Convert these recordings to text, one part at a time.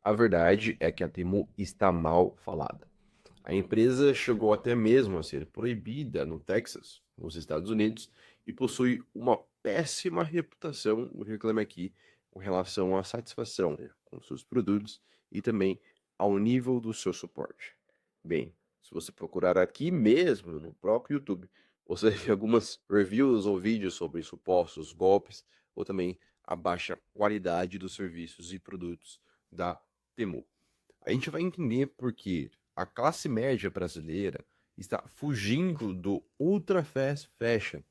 A verdade é que a Temu está mal falada. A empresa chegou até mesmo a ser proibida no Texas, nos Estados Unidos, e possui uma péssima reputação, o Reclame Aqui, com relação à satisfação com seus produtos e também ao nível do seu suporte. Bem, se você procurar aqui mesmo no próprio YouTube, você vê algumas reviews ou vídeos sobre supostos golpes ou também a baixa qualidade dos serviços e produtos da Temu. A gente vai entender por que a classe média brasileira está fugindo do ultra fast fashion,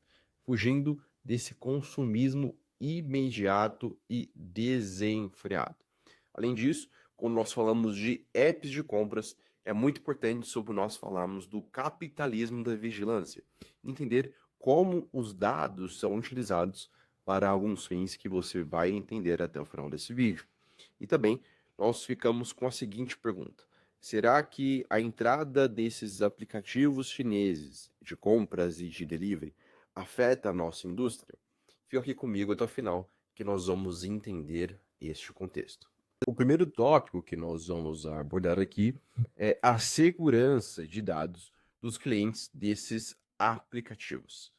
fugindo desse consumismo imediato e desenfreado. Além disso, quando nós falamos de apps de compras, é muito importante sobre nós falarmos do capitalismo da vigilância, entender como os dados são utilizados para alguns fins que você vai entender até o final desse vídeo. E também nós ficamos com a seguinte pergunta: será que a entrada desses aplicativos chineses de compras e de delivery afeta a nossa indústria? Fica aqui comigo até o final que nós vamos entender este contexto. O primeiro tópico que nós vamos abordar aqui é a segurança de dados dos clientes desses aplicativos.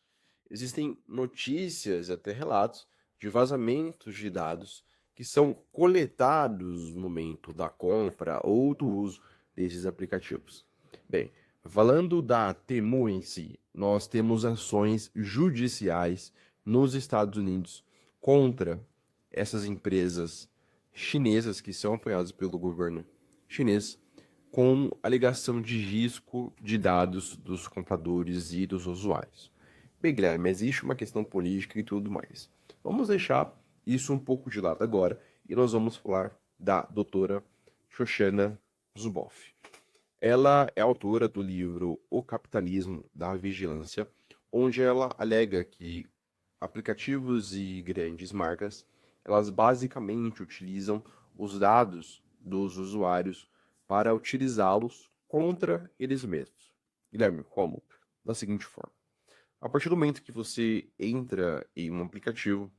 Existem notícias, até relatos, de vazamentos de dados que são coletados no momento da compra ou do uso desses aplicativos. Bem, falando da Temu em si, nós temos ações judiciais nos Estados Unidos contra essas empresas chinesas que são apoiadas pelo governo chinês, com alegação de risco de dados dos compradores e dos usuários. Bem, Guilherme, existe uma questão política e tudo mais. Vamos deixar isso um pouco de lado agora e nós vamos falar da doutora Shoshana Zuboff. Ela é autora do livro O Capitalismo da Vigilância, onde ela alega que aplicativos e grandes marcas, elas basicamente utilizam os dados dos usuários para utilizá-los contra eles mesmos. Guilherme, como? Da seguinte forma. A partir do momento que você entra em um aplicativo,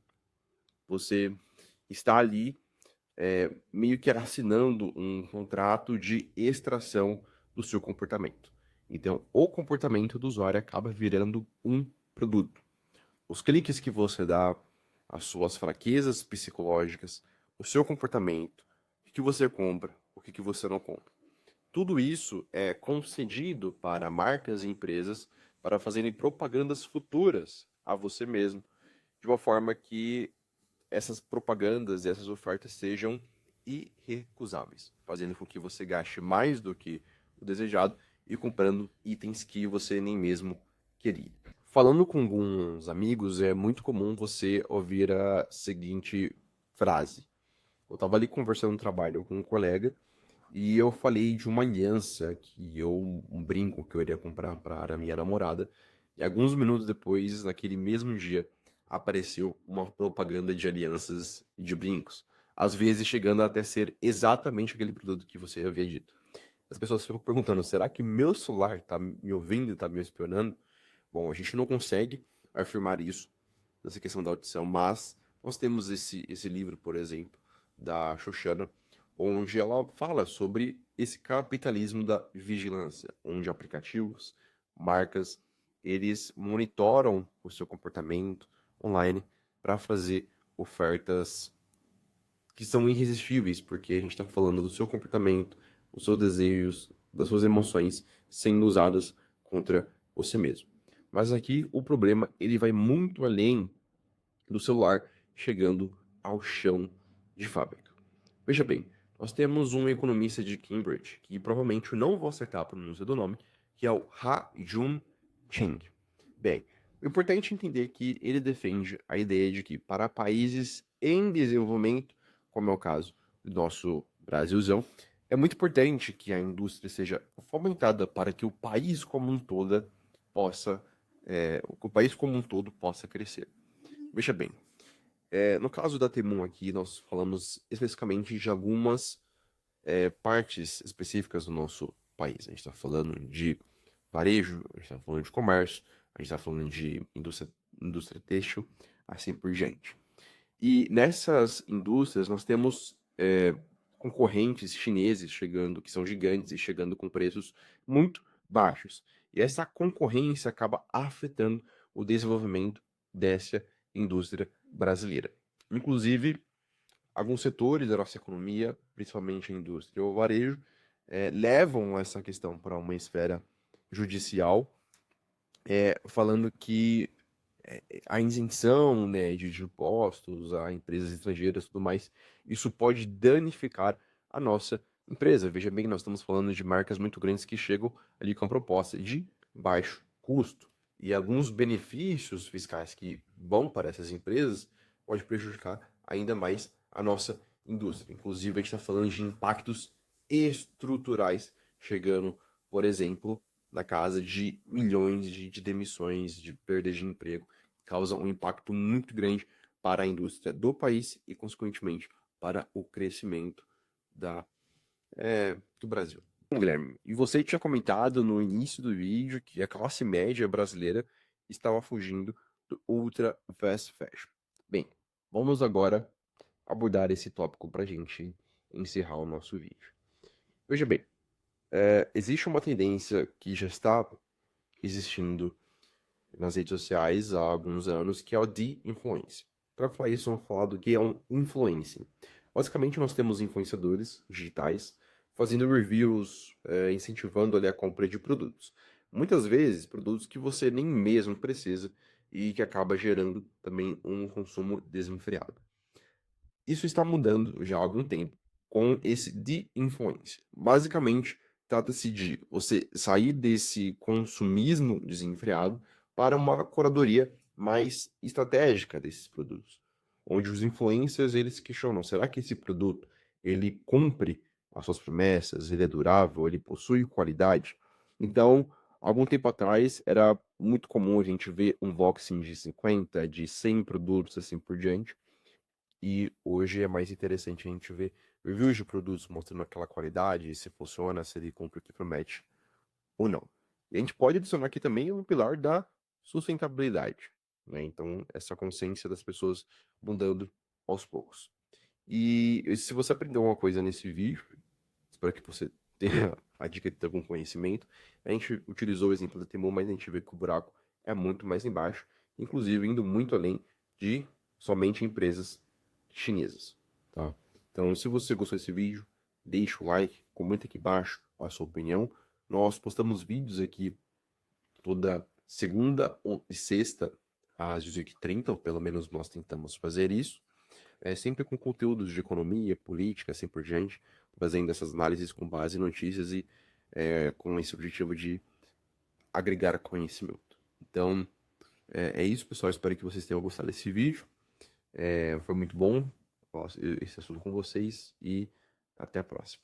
você está ali meio que assinando um contrato de extração do seu comportamento. Então, o comportamento do usuário acaba virando um produto. Os cliques que você dá, as suas fraquezas psicológicas, o seu comportamento, o que você compra, o que você não compra. Tudo isso é concedido para marcas e empresas para fazerem propagandas futuras a você mesmo, de uma forma que essas propagandas e essas ofertas sejam irrecusáveis, fazendo com que você gaste mais do que o desejado e comprando itens que você nem mesmo queria. Falando com alguns amigos, é muito comum você ouvir a seguinte frase. Eu estava ali conversando no trabalho com um colega e eu falei de uma aliança um brinco que eu iria comprar para a minha namorada. E alguns minutos depois, naquele mesmo dia, apareceu uma propaganda de alianças e de brincos. Às vezes chegando até ser exatamente aquele produto que você havia dito. As pessoas ficam perguntando, será que meu celular está me ouvindo e está me espionando? Bom, a gente não consegue afirmar isso nessa questão da audição, mas nós temos esse livro, por exemplo, da Shoshana, onde ela fala sobre esse capitalismo da vigilância, onde aplicativos, marcas, eles monitoram o seu comportamento online para fazer ofertas que são irresistíveis, porque a gente está falando do seu comportamento, dos seus desejos, das suas emoções sendo usadas contra você mesmo. Mas aqui o problema ele vai muito além do celular chegando ao chão de fábrica. Veja bem, nós temos um economista de Cambridge, que provavelmente eu não vou acertar a pronúncia do nome, que é o Ha-Joon Chang. Bem, o importante é entender que ele defende a ideia de que para países em desenvolvimento, como é o caso do nosso Brasilzão, é muito importante que a indústria seja fomentada para que o país como um todo possa crescer. Veja bem, no caso da Temum aqui, nós falamos especificamente de algumas partes específicas do nosso país. A gente está falando de varejo, a gente está falando de comércio, a gente está falando de indústria têxtil, assim por diante. E nessas indústrias nós temos concorrentes chineses chegando, que são gigantes e chegando com preços muito baixos. E essa concorrência acaba afetando o desenvolvimento dessa indústria brasileira. Inclusive, alguns setores da nossa economia, principalmente a indústria ou o varejo, levam essa questão para uma esfera judicial, falando que a isenção, né, de impostos a empresas estrangeiras e tudo mais, isso pode danificar a nossa empresa. Veja bem, nós estamos falando de marcas muito grandes que chegam ali com a proposta de baixo custo. E alguns benefícios fiscais que vão para essas empresas pode prejudicar ainda mais a nossa indústria. Inclusive, a gente está falando de impactos estruturais, chegando, por exemplo, na casa de milhões de demissões, de perdas de emprego, causam um impacto muito grande para a indústria do país e, consequentemente, para o crescimento do Brasil. Bom, Guilherme, e você tinha comentado no início do vídeo que a classe média brasileira estava fugindo do ultra fast fashion. Bem, vamos agora abordar esse tópico para a gente encerrar o nosso vídeo. Veja bem, existe uma tendência que já está existindo nas redes sociais há alguns anos, que é o de influência. Para falar isso, vamos falar do que é um influencing. Basicamente, nós temos influenciadores digitais fazendo reviews, incentivando ali a compra de produtos. Muitas vezes, produtos que você nem mesmo precisa e que acaba gerando também um consumo desenfreado. Isso está mudando já há algum tempo com esse de influência. Basicamente, trata-se de você sair desse consumismo desenfreado para uma curadoria mais estratégica desses produtos, onde os influencers eles questionam: será que esse produto ele cumpre as suas promessas, ele é durável, ele possui qualidade? Então, algum tempo atrás era muito comum a gente ver um unboxing de 50, de 100 produtos assim por diante. E hoje é mais interessante a gente ver reviews de produtos mostrando aquela qualidade, se funciona, se ele cumpre o que promete ou não. E a gente pode adicionar aqui também um pilar da sustentabilidade, né? Então, essa consciência das pessoas mudando aos poucos. E se você aprendeu alguma coisa nesse vídeo, espero que você tenha a dica de ter algum conhecimento. A gente utilizou o exemplo da Temu, mas a gente vê que o buraco é muito mais embaixo, inclusive indo muito além de somente empresas chinesas, tá? Então, se você gostou desse vídeo, deixa o like, comenta aqui embaixo a sua opinião. Nós postamos vídeos aqui toda segunda e sexta às 18h30, ou pelo menos nós tentamos fazer isso. Sempre com conteúdos de economia, política, assim por diante, fazendo essas análises com base em notícias e com esse objetivo de agregar conhecimento. Então, é isso, pessoal. Espero que vocês tenham gostado desse vídeo. Foi muito bom falar esse assunto com vocês e até a próxima.